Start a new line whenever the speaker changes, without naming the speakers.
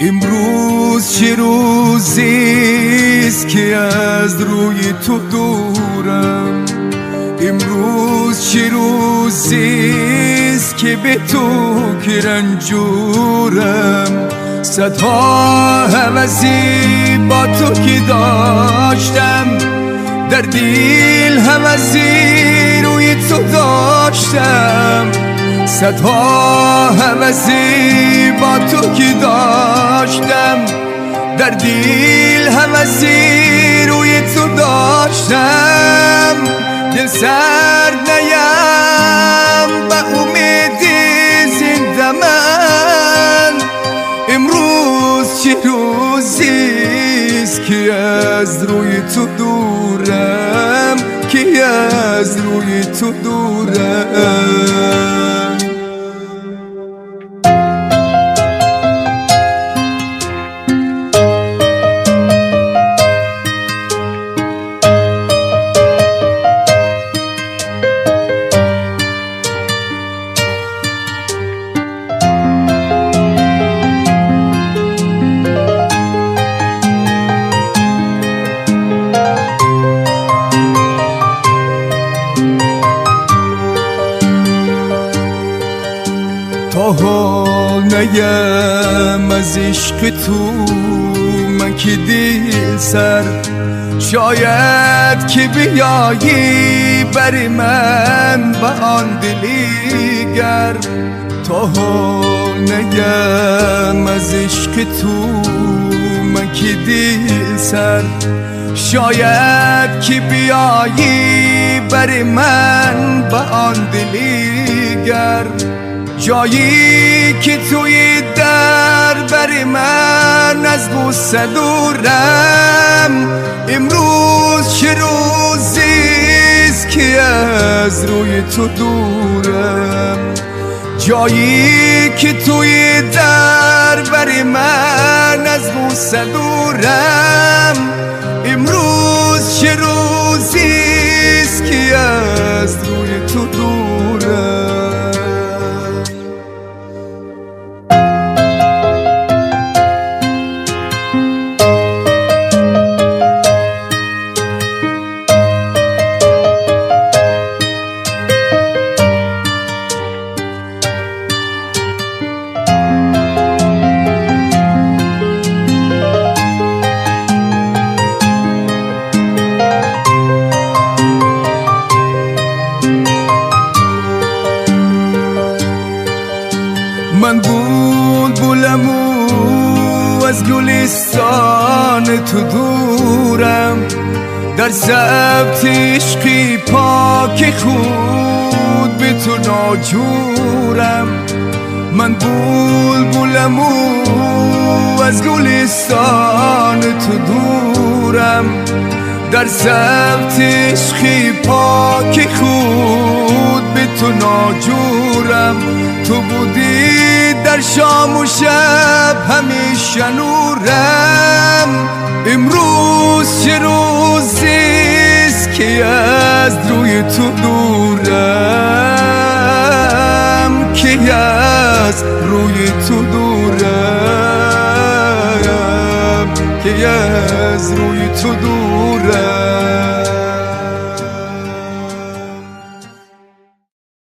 امروز چه روزیست که از روی تو دورم، امروز چه روزیست که به تو که رنجورم. صدها هوسی با تو که داشتم، در دل هوسی روی تو داشتم. صدها هوسی با تو که داشتم، در دل هوسی روی تو داشتم. دل سرد نیم به امید زنده من، امروز چه روزیست که از روی تو دورم، که از روی تو دورم. تا حال نیم از عشق تو من که دل سر، شاید که بیایی بر من با آن دلی گرم. تا حال نیم از عشق تو من که دل سر، شاید که بیایی بر من با آن دلی گرم. جایی که توی در بر من از غصه دورم، امروز چه روزیست که از روی تو دورم. جایی که توی در بر من از غصه دورم، امروز چه روزیست که از روی تو دورم. من بلبلم و از گلستان تو دورم، در ضبط عشقی پاک خود به تو ناجورم. من بلبلم و از گلستان تو دورم، در ضبط عشقی پاک خود به تو ناجورم. تو بودی در شام و شب همیشه نورم، امروز چه روزیست که از روی تو دورم، که از روی تو دورم، که از روی تو دورم.